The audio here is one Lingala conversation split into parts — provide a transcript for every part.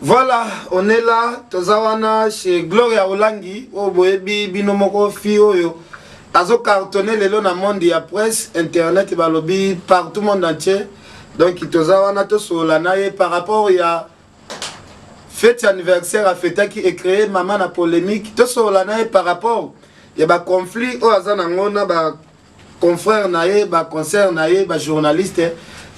Voilà, on est là, Tozawana chez Gloria Olangi, au Boebi, Binomoko Fio, Azo cartonné le long dans le monde, il y a presse, internet, balobi, partout le monde entier. Donc, Tozawana, Tosolana, par rapport, il y a fête anniversaire à fête qui est créé, maman la polémique, Tosolana, par rapport, il y a un conflit, au Azanangona, confrère, concert, journaliste.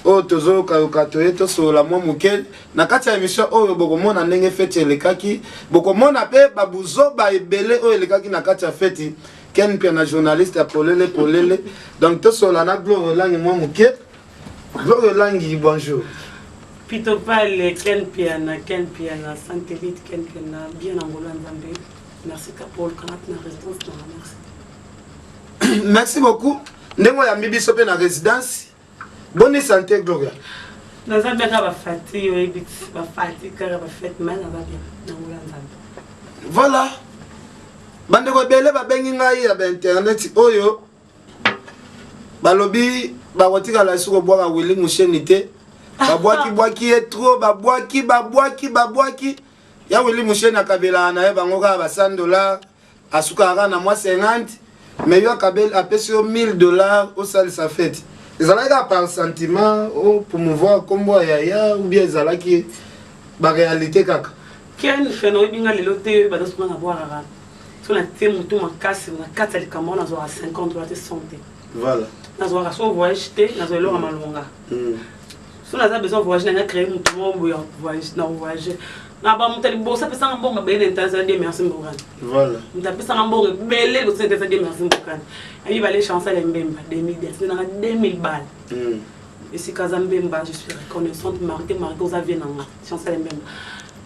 Oh tozo katoye to so la mwa mukel na kati ya émission oyo bokomona ndenge fete elekaki bokomona pe babuzo ba ebele oyo elekaki na kati ya fete ken pia na journaliste ya polele donc to so la na Gloire Langi mwa mukel Gloire Langi bonjour Pito pale ken pia na santé vite ken pia na bien angolo nzambe merci Kapol kanat na résidence na merci merci beaucoup ndengo ya mibiso pe na résidence. Bonne santé, Gloria. Nous avons bien fatigue, voilà. Bandeko bele ba bengi ngai ya internet oyo. Balobi ba wotika la suko bwa Willy Mushenite. Ba bwaki et trop ba bwaki. Ya Willy Musheni akabela na ye bango ka ba $100 asuka na moi 50 mais yo akabela apesi yo $1000 au salle sa fête. Ils allaient par sentiment ou pour me voir comme moi ou bien ils allaient qui la réalité kaka. Quel phénomène bien les lotés bah dans ce qu'on a voir à sur la thème tout ma casse on a 4 les camons on a 50 dollars de santé. Voilà. On a son voyage té on a l'eau à malonga. Si on a besoin de voyager on a créé tout le monde voyage na voyager. Na ba mutali bo ça peut ça bon ba ben intention de merci mbokani. Voilà. Mutali ça bon belé le intention de merci mbokani. Ami va les chancer les mbemba 2010 on a 2000 balles. Et si Kazambemba je suis reconnaissante marqué aux avions na chancer les mbemba.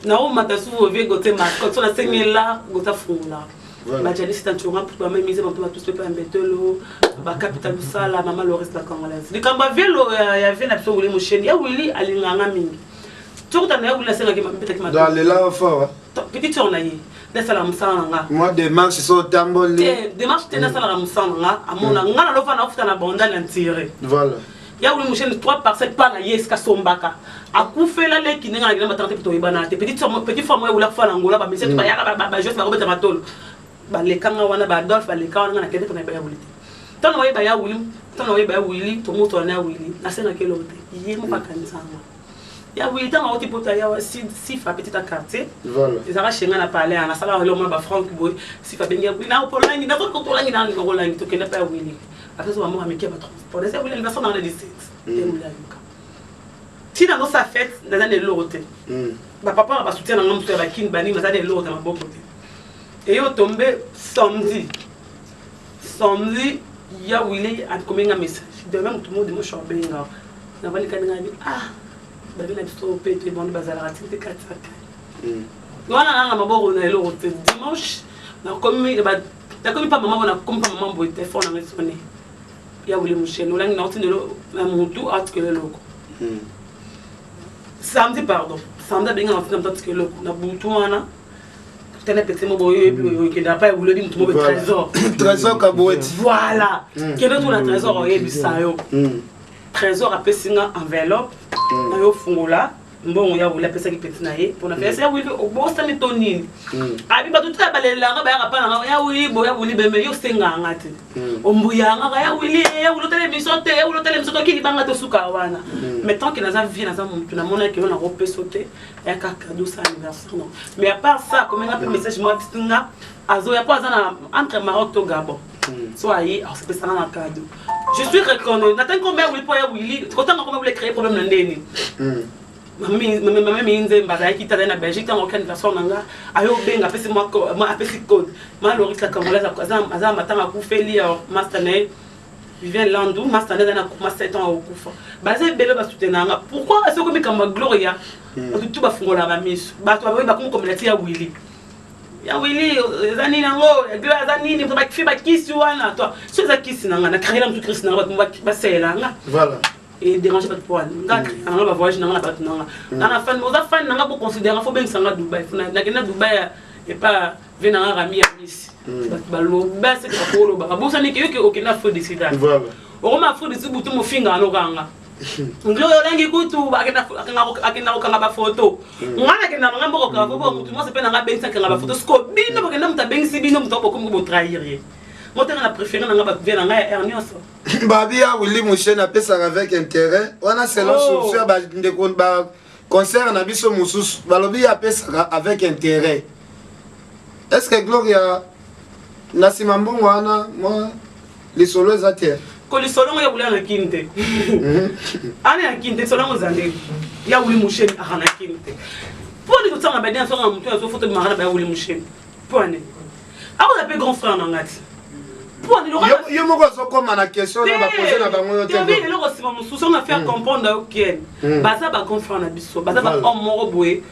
Na o matasu vie gote marque sur la 5000 là gota fungula. Ba jali c'est un tour pour même mise pour tous pas mbetelo ba capital sala maman le reste la congolaise. Le kamba velo ya vient absolument Willy Musheni ya Willy alinganga mingi. Dans les là fort. Petit tournaille. Moi démarche sur tamboli. Démarche tena sala musanga amona ngana lo fa na futa na bonda l'entirer. Voilà. Ya Willy Musheni 3 parcelles pas na yeska sombaka. Akufela le kinenga na matante pito ibana te petit forme ou la fa na ngola ba mise ba ya ba juste ba robeta matolo. Ba le kanga wana ba Adolphe ba le kanga na kende na ba ya Willy. Tano wa ba ya Willy to moto na Willy. Na sena kelo te. Yemo pa kanisanga. Il y a oui, tant que tu as si fa petit quartier. Voilà. Ils arrachent chez na parler à la salle le moment ba Franck boy si fa benga oui na Pologne na ko Pologne na ko Pologne to kena pa Willy. Après ça maman ameki ba transport. C'est Willy va dans le district. Si dans sa fête dans un l'autre. Ba papa va soutenir na ngomso ba kin bani na l'autre na boko. Et yo tombé samedi. Samedi il y a Willy a commis un message. De même tout le monde me chobenga. Na bali kananga ah Babina biso pe tout le monde bazala ratite 4 wana na maboko na elo rote dimanche na komi pas maman na comme pas maman boy téléphone na sonné ya Willy Musheni olangi na otindelo na mutu atkele loko samedi pardon samedi benga na otindelo atkele loko na butu wana tena petit mo boyo ebi ke na pa ulobi mutu mo be trésor kaboueti voilà kendo tout la trésor yebi sayo trésor a pesinga enveloppe na yo fungola mbongo ya wula pesa ki petit na ye pour na faire ça Willy obosa mitonini abi ba tuta balela ba ya pana ya Willy bembe yo senga ngati ombuya nga ya Willy tele bisote tele bisote ki banga to suka wana mais tant que na vie na za mutu na mona ke na rope sauter ya ka cadeau ça anniversaire non mais à part ça comme un message moi pistinga azo ya pas na entre Maroc to Gabon soit yi c'est pas ça na cadeau. Je suis reconnu. N'attends combien Willy pour Willy. Autant qu'on voulait créer problème dans l'année. Maman minze mbaza qui t'a na Belgique tant aucune personne nanga. Ayo benga pesi moi apesi code. Ma Loris la congolaise aza matanga kufeli masterné. Vivien Landou masterné na kuma 7 ans au kufa. Bazé belo ba soutenanga. Pourquoi est-ce que comme Gloria tout ba fungola ba miso. Ba to ba comme communauté ya Willy. Ya Willy zani nango gla zani ni ba kifi ba kisi wana toi so za kisi nanga na créer la mutu Christ nanga ba sela nga voilà et déranger pas de poil nga nanga ba voyage nanga ba nanga na fan oza fan nanga pour considérer faut bien sanga Dubaï na kena Dubaï et pas venir rami à Miss ba lo ba c'est que ba ko lo ba bo ça ni que okina fo décider voilà o ma fo décider butu mo finga no kanga nglo yolangi kutu akina kokanga ba photo ngana kena ngambo ko ka ko mutu mo se pena nga bengisa kanga ba photo sko bino bakena muta bengisi bino mutu ko ko trahir moi na préféré nga ba vena nga Ernioso babi ya Willy Mouchen a pesa avec intérêt wana selon sur ba ndeko ba concert na biso mususu balobi ya pesa avec intérêt. Est-ce que Gloria na simambongo wana moi les solos à terre ko li solo ya bula na kinte ana ya kinte solo ngo zande ya Willy Mouchen akana kinte pour ni tsanga ba dia songa mutu ya so photo de marana ba Willy Mouchen pour ne ako la pe grand frère na ngati pour ni yo moko so koma na question na ba poser na bango yo te oui le ko sima mususu na faire comprendre OK baza ba grand frère na biso baza ba homme moko boye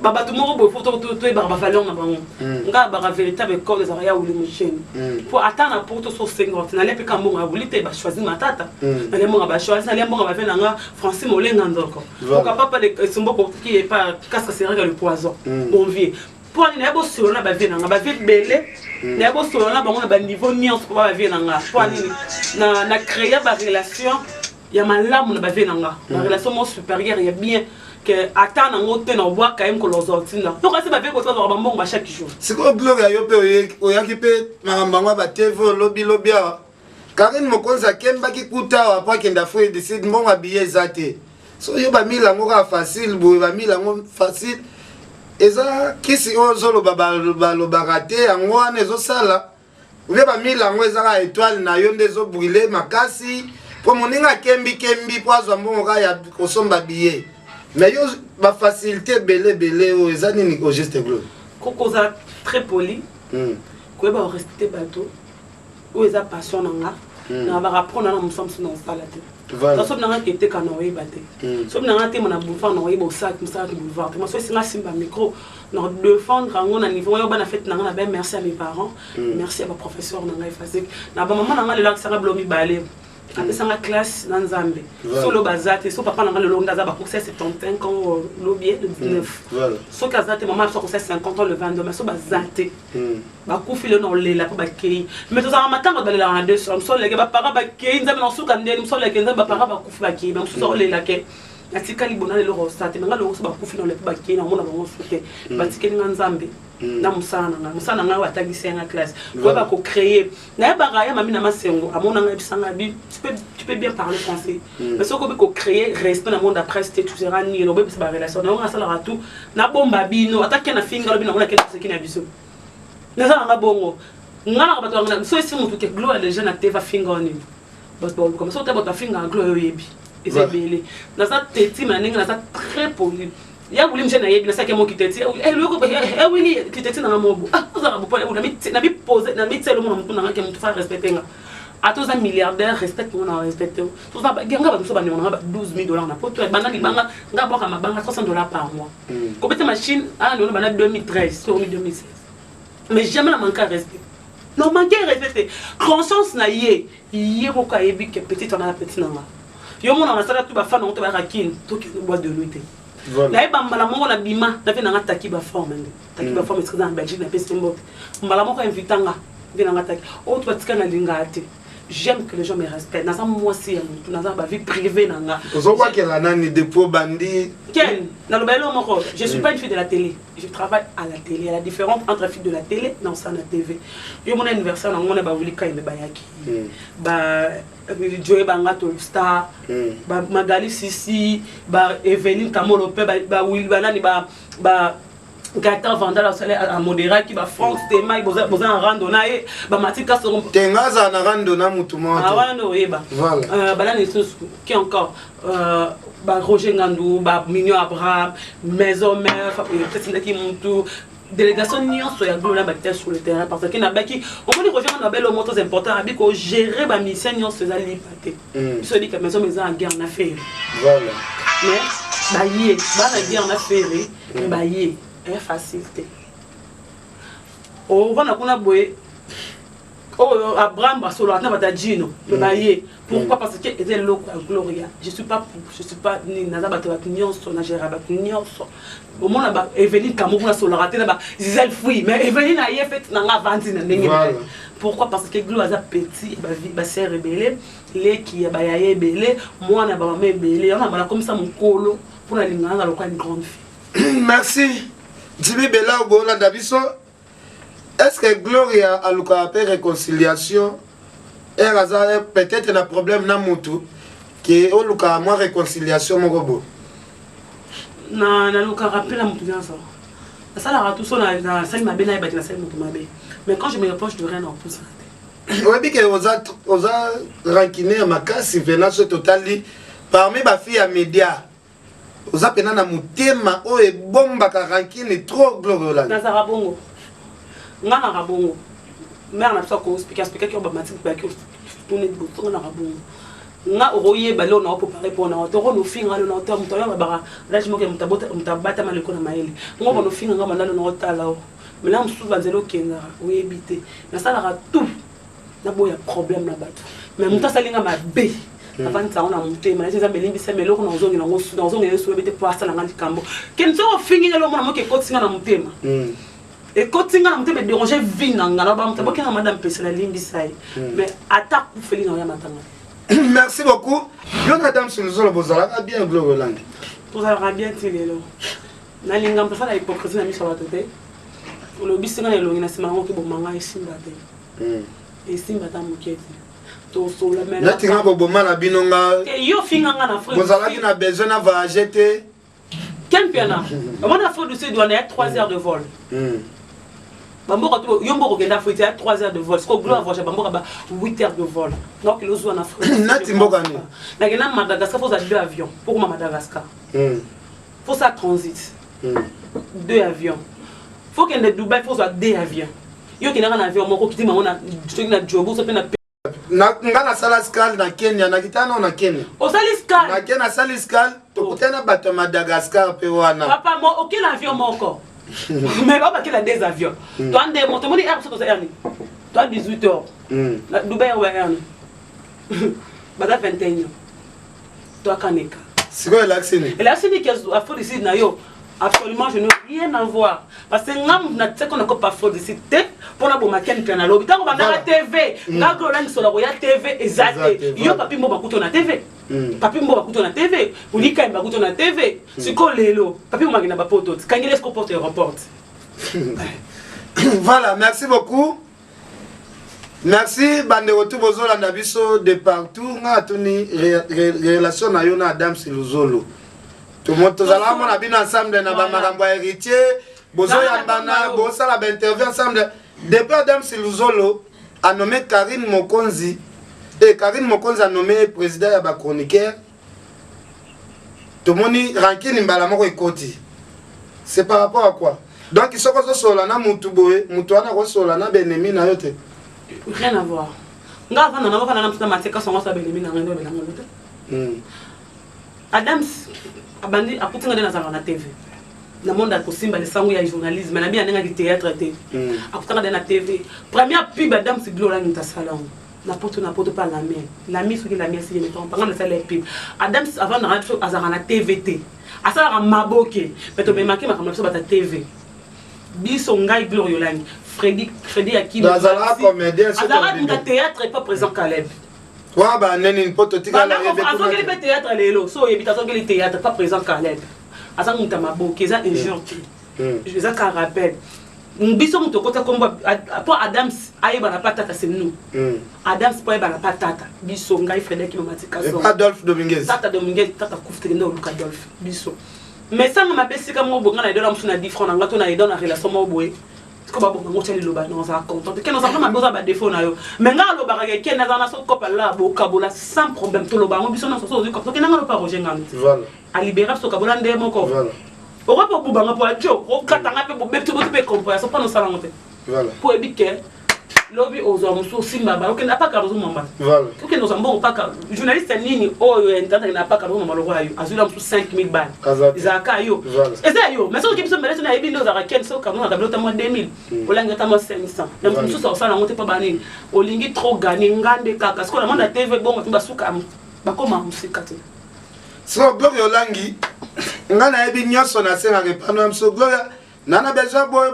baba tout moko boye photo to ba valeur na bango nga ba véritable corps des aria Willy Mouchen pour attendre pour to so 50 na lepe kambo nga Willy te ba choisir matata na le monga ba choisir na le monga ba vena nga Francis Molenga ndoko pourquoi pas les somboko qui est pas casque c'est le poison on vit pour ni na bo solo na ba vena nga ba vie belé na bo solo na bango na ba niveau niance pour ba vena nga pour ni na créer ba relation ya malamu na ba vena nga la relation mo supérieure ya bien que attendre ngote na bois quand même que los ortina donc c'est ba vie ko to ba mbongo ba chaque jour c'est quoi Gloria yo pe oyaki pe marambangwa ba TV lobby Karine Mokonza kemba ki kuta wa pa kenda fo décide mbongo habiller zate so yo ba mila ngo ka facile bo ba mila ngo facile eza kisi ozolo lo barate yango wana ezosala ube ba mila ngo eza ka étoile na yo ndezo brûler makasi po moninga kembi po azwa mbongo ka ya kosomba billet mais yo ba facilité belé o eza nini ko juste glo kokoza très poli ko ba respecter bateau o eza passion nanga na ba apprendre na musam sino sala te voilà so nanga kete kana o ibate so nanga te mona boulevard na o ibo sac boulevard moi so singa simba micro na défendre ngo na niveau yo bana fête nanga na ben merci à mes parents merci à ma professeur nanga efasik na ba maman nanga le lac sanga blomi balé apesa nga classe na Nzambe solo bazate so papa nanga le longa za ba pour 75 ans lobier le 19 voilà so kazate maman so 50 ans le 22 mais so bazate ba kufile no lela pa ba kei mais to za matanga ba lela na deux so leke ba para ba kei Nzambe na suka ndeni so leke Nzambe ba para ba kufi ba kei mais so lela ke atika libona le lo sate nga lo so ba kufi no le ba kei na mona ba ngo sote ba tikeli nga Nzambe na musana nga watagisi nga classe ko ba ko créer na ba ga ya mami na masengo amona nga bisanga bi tu peux bien parler français mais so ko créer respect na monde après c'était tout sera ni lo be ba relation na nga sala ratu na bomba bino atake na finga lo bino na kele se kina biso na sala nga bongo nga na ba to nga so esi mutu ke gloire les jeunes active finga oni but bon comme ça to ba finga gloire yebi ezebele na sa teti maninga na sa très poli ya Willy Mouchen na yebi na sake mo kiteti loko Willy kiteti na mobo oza bo pole na bi poser na mi tselo mo mutu na ke mutu fa respecter nga atoza milliardaire respect mo na respecter to za ba genga ba so ba ni na ba $12,000 na poto banga ni banga nga boka mabanga $300 par mois ko bete machine ana no bana 2013 sur 2016 mais jamais na manque respect non manque respect conscience na ye ko ka yebi ke petit on a petit na yo mo na sala tu ba fa na to ba rakin to ki boîte de nuit la bambala mongo na bima na vena ngata ki ba forme est en Belgique na pestembo mbala moko invitanga vena ngata o to batika na lingate j'aime que les gens me respectent na ça moi aussi na ça ba vie privée nanga ozo kwa kela nani depo bandi ken na lo bailo moko je suis pas une fille de la télé je travaille à la télé. Il y a la différence entre fille de la télé et la TV. Yo mon anniversaire na ngone ba wulika yeme bayaki ba Joey Bangato Star ba Magali Sisi ba Eveline Kamolo pe ba Will banani ba Gata Vandala à modérer qui va France Tema boza en randonnée ba Matika so tengaza na randonnée mutumo ah rando eba voilà balani qui encore ba Roger Ngandou ba Mignon Abraham Maison Mère peut-être qui monte délégation nyonso ya gloire ba sur le terrain parce que na baki on peut rejoindre na belle motos important abi ko gérer ba mission nyonso za liberté so dit que maison en guerre na faire voilà mais ba yé ba na guerre na faire ba yé est facilité on va na kuna boye Oh, Abraham Basolo, Gino, le maillé. Pourquoi? Parce que c'est le Gloria. Je suis pas ni Nazabato Nyonso, Nageraba Nyonso. Au moment là, Evelyne Cameroun sur la raté là-bas, Gisèle fouille, mais Evelyne a fait n'a vendu n'a. Pourquoi? Parce que Glo a petit, ba sœur rebelle, les qui a bayaye rebelle, moi na ba maman rebelle, on a comme ça mon colo pour la ligne dans le coin une grande fille. Merci. Jimmy Bella au Bola Dabiso. Est-ce que Gloria a eu réconciliation? Et peut-être un problème dans Moutou qui est au Luka moi réconciliation mon robot. Na Luka rappelle la Moutou bien ça. Ça la tout ça na salle ma bena et la salle Moutou ma bé. Mais quand je me reproche de rien en plus. Oui, bien que osa rankiné à ma casse venant ce total parmi ma fille à média. Osa pena na mutema o e bomba ka rankine trop Gloria. Na Zarabongo. Nga na Rabongo. Mère na ça ko expliquer que ba matin ba que tourner de bouton na Rabongo. Nga oroye ba lo na pour parler pour na to no finga lo na to mutoya ba bara là je mo ke mutabata maleko na maele. Ngo ba no finga nga mandalo na otala o. Mais là msu banzelo kenga o ebité. Na ça la tout. Na boya problème na bato. Mais muta salinga ma bé. Avant ça on a monté mais les amis c'est meloko na ozongi na ngosu na ozongi na so bete pasta na ngandi kambo. Kenzo finga lo mona mo ke kotinga na mutema. Et quand tu as me déranger vie madame la mais attaque pour faire merci beaucoup. Madame Siluzolo bozala bien Gloria. Bozala bien tilelo. Na linga mpasa la hypocrisie na miso batote. Le bisinga na longi na simango ki bomanga esimba te. Esimba ta moketi. To so la mena. Na tinga boboma na binonga. Yo finga na frère. Bozala ki na besoin na voyager te. Quel piana? On a fait de ce doit être 3 heures de vol. Bambo yombo kenda fouité à 3 heures de vol. Ce que Gloire voyage bambo ba 8 heures de vol. Donc il ozo en Afrique. Nati mboka ni. Na kena Madagascar faut ça 2 avions pour Madagascar. Faut ça transit. 2 avions. Faut qu'il y ait Dubaï faut ça 2 avions. Yo kena un avion moko kiti mangona na jobo so pe na ngana sala escale na Kenya na kitana na Kenya. O sala escale. Na Kenya sala escale to kutana bato Madagascar pe wana. Papa mo aucun avion moko. Mais pas qu'il a des avions. Toi, on est monté, air, toi, 18 heures. Dubaï, ouais, Bada 21 ans. Toi, Kaneka. C'est quoi l'accident? L'accident qui a fait ici, absolument, je n'ai rien à voir. Parce que nous n'avons pas fait ici. Pour la bombe, on a l'hôpital, on a la TV. Là, on a sur la TV, exact. Il y a papi mbo bakuto na TV. Papi mbo bakuto na TV. Unika bakuto na TV. Siko lelo. Papi mbo magina bapoto. Kangile sko porte report. Voilà, merci beaucoup. Merci bandeko tout bozola na biso de partout nga tuni relation na yo na Adam Siluzolo. Tout le monde tozala mona bino ensemble na ba makambo héritier bozo yambana bosa la interview ensemble. Depuis Adam Siluzolo a nommé Karine Mokonzi et Karine Mokonzi a nommé président ya ba chroniqueur. Tout le monde rankine mbala moko ekoti. C'est par rapport à quoi? Donc ils sont comme ça sola na mutu boye, mutu ana ko sola na benemi na yote. Rien à voir. Nga va na va na mputa mateka songo sa benemi na ngendo belango yote. Adams abandi akutinga na zala na TV. Na monde a kosimba le sango ya journalisme na bien nga ki théâtre te. Akutanga na TV. Première pub Adams Gloria ngita salon. Na poto pas la main. La mise sur la main si les temps pendant ça les pub. Adams avant na radio azara na TVT. Asala maboke. Mais to be marqué ma kamala so bata TV. Biso ngai Gloria Langi. Freddy Akimo. Azala comédien sur le théâtre et pas présent Caleb. Wa ba neni poto tika la rebe. Azon que le théâtre lelo. So yebita azon que le théâtre pas présent Caleb. Azan muta maboke za injure. Je za ka rappel. Biso muto kota kombo pour Adams ayeba na patata c'est nous. Adams pour ayeba na patata. Biso ngai Freddy Akimo matika so. Adolphe Dominguez. Tata Dominguez tata kufte no Luka Adolphe. Biso. Mais ça m'a pesi comme mo bonga na idona msuna 10 francs na ngato na idona relation mo boye. Ko ba bonga ngoteli loba non ça content. Que non ça vraiment besoin ba défaut na yo. Mais nga loba ka ke na na so kopa la bo kabola sans problème to loba mo biso na so so ko ke na nga loba roger ngam. Voilà. A libérer so kabola ndé moko. Voilà. Au revoir pour banga pour adjo. O katanga pe bo beto bo pe comprendre ça pas no sala ngote. Voilà. Pour ebike lobi ozo muso simba ba okenda pa karozo mamba voilà okenda ozo mbongo pa journaliste nini oyo entendre na pa karozo mamba lokwa yo azula muso 5000 balles izaka yo eza yo mais so kibiso mbele na yebi ndo za ken so kanona kabelo tamo 2000 olanga tamo 500 na muso so sala ngote pa banini olingi trop gagner ngande kaka parce que la monde TV bongo tumba suka bakoma musika te so Gloria Olangi ngana yebi nyoso na senga ke pano so Gloria nana besoin boy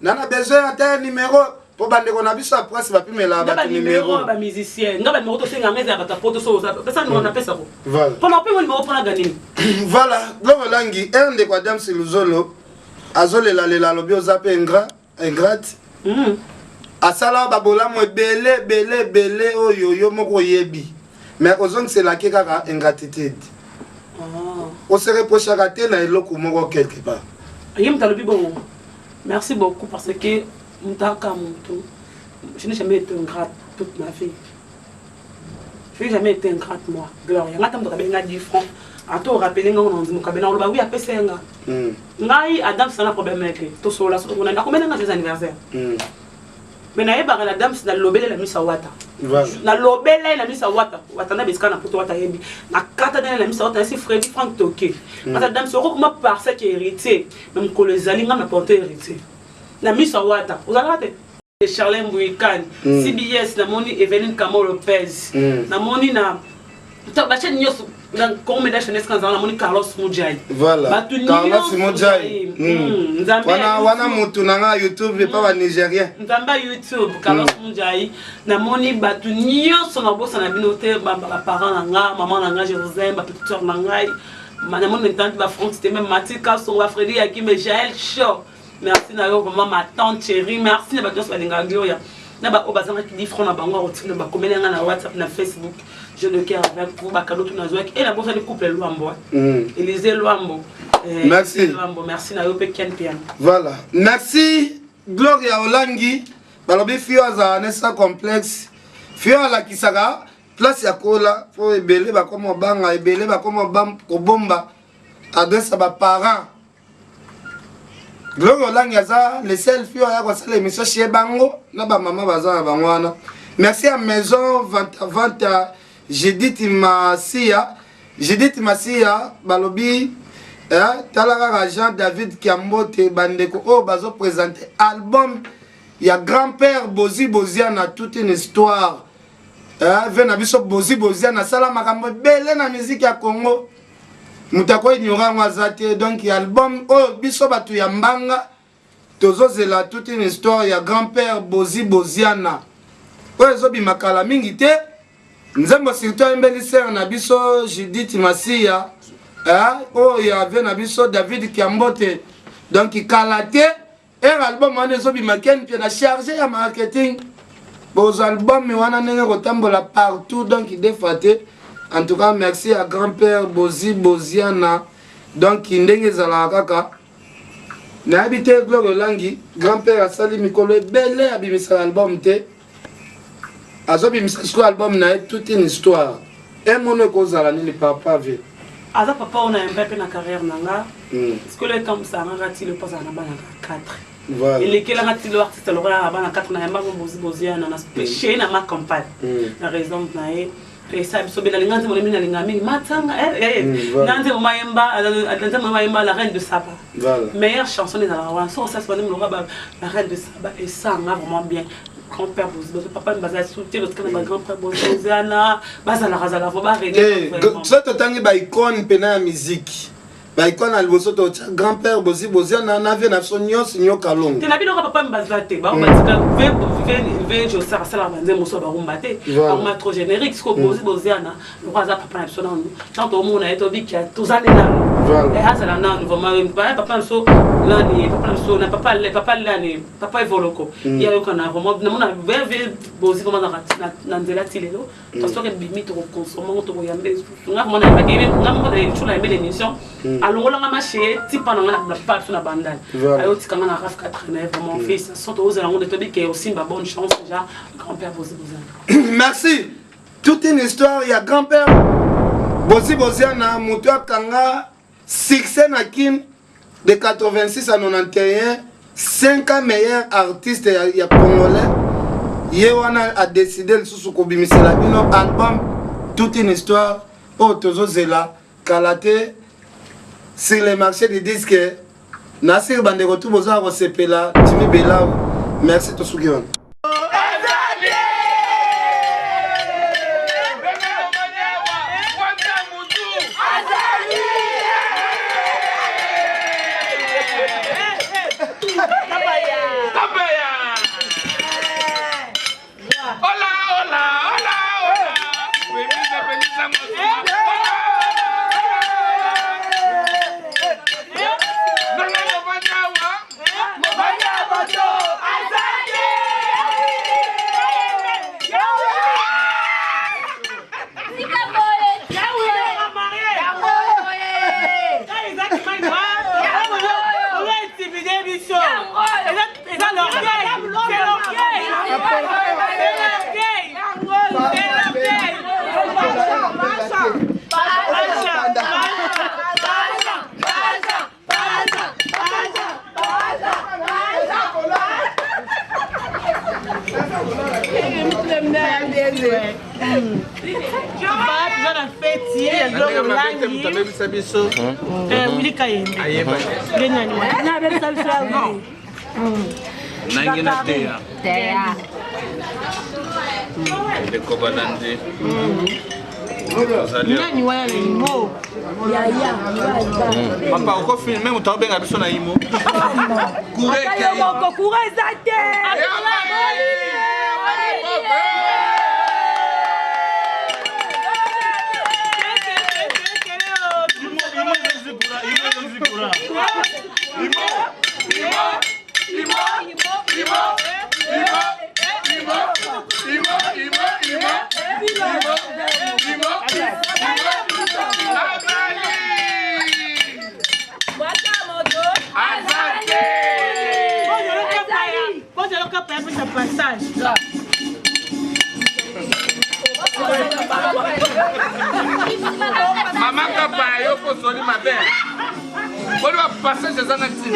nana besoin ata numéro pour bande qu'on a vu ça après c'est pas plus mais là ba numéro ba musicien ngaba numéro to senga meza ka poto so ça nous on appelle ça voilà pendant peu numéro pour la gagner voilà Gloria Olangi un de quoi dame Siluzolo azole la lobi ozape ingrate asala babola mo belé oyo moko yebi mais ozong c'est la kaka ingratitude on se reproche à rater na eloko moko quelque part yem talobi bon merci beaucoup parce que mutaka muntu je n'ai jamais été ingrate toute ma vie je n'ai jamais été ingrate moi Gloria ngata mto kabenga 10 francs ato rappeler nga on ndimo kabena loba oui apesenga ngai adam sana problème avec to sola so on a combien de anniversaire mais na yeba la dame na lobele la misa wata na lobele la misa wata watanda beska na poto wata yebi na kata na la misa wata si Freddy Frank Toké parce que dame so comment parce que héritier même ko les alinga na porter héritier na misa wata vous allez rater Charlène Bouikan CBS na moni Evelyn Kamo Lopez na moni na ta ba chaîne nyoso dans comme la chaîne quand na moni Carlos Mujai voilà Carlos Mujai wana mutu na YouTube pas ba nigérien nzamba YouTube Carlos Mujai na moni batu nyoso na bossa na binote ba parents na nga maman na nga Jérusalem ba petite sœur na ngai na moni tante ba France c'était même Matika so ba Freddy Yakim Jaël Show merci na yo vraiment ma tante chérie merci na ba dos balinga Gloria na ba obazanga ki di francs na bango rotine ba komelenga na WhatsApp na Facebook je le cœur avec vous ba cadeau tout na zo et la bossa de couple Luambo Élisée Luambo merci Luambo merci na yo pe Ken Piano voilà merci Gloria Olangi balobi fio za nessa complexe fio la kisaka place ya kola pour ebele ba comme banga ebele ba comme bam ko bomba adresse ba parents Gloria Olangi aza le seul fio ya ko sala émission chez bango na ba maman baza na bangwana merci à maison vente Judith Massia balobi talaka Jean David Kiambote bandeko o bazo présenter album ya grand-père Bozi Boziana toute une histoire vena biso Bozi Boziana sala makambo belé na musique ya Congo mutako inyora ngwazate donc album o biso batu ya mbanga tozozela toute une histoire ya grand-père Bozi Boziana o zo bimakala mingi te nzembo surtout embelisseur na biso Judith Massia oh il y avait na biso David Kiambote donc kalate album wana zo bimaken puis na chargé ya marketing Vos albums, mais on a un partout, donc il défaté. En tout cas, merci à grand-père Bozi Boziana. Donc, il est à kaka. Na habité Gloria Olangi, grand-père a sali mikolo belé abimisa album te. Azo bimisa album na toute une histoire. Et mon kozala ni le papa ve. Aza papa on a un peu na carrière nanga. Parce que le temps ça m'a raté le pas na 4. Voilà. Et les a raté l'artiste le roi na 4 na yamba Bozi Boziana na spécial na ma campagne. La raison na et ça biso bela linga nzemo mina linga mingi matanga nande mayemba la reine de Saba. Meilleure chanson des Alawa ça se passe la reine de Saba et ça m'a vraiment bien. Grand-père Bozi papa mbaza souté le grand-père Boziana baza la razala faut ba régler ça totangi ba icône pena musique ba icône alboso to grand-père Bozi Boziana na vie na sonyo sinyo kalongo te na bino papa mbaza te ba batika ve je sera sala banze moso ba rumbate ba trop générique ce que Bozi Boziana le raza papa na sona tant au monde a été biki tozale na et hasala na vraiment papa so là ni papa so na papa là ni papa evoloko il y a eu qu'on a vraiment na ve Bozi vraiment na nzela tilelo parce que bimi to consommer to yambe nga mona ba ke nga mona chula yambe l'émission alors on a marché type pendant la pas sur la bandane alors tu quand on a raf 89 vraiment fils sont aux alentours de Tobi qui est aussi ma bonne chance déjà grand-père Bozi Boziana. Merci. Toute une histoire il y a grand-père Bozi Boziana Moutoua Kanga succès na kin de 86 à 91 5 meilleurs artistes il y a congolais Yewana a décidé le sous kobimisela bino album toute une histoire au tozo zela kalate sur les marchés des disques Nasir bandeko tout boza ko sepela Jimmy Belao merci to sugion Papa, on filme même temps bien sur Naïmo. Maman, papa, yo, faut sortir ma belle. On va passer chez un actif.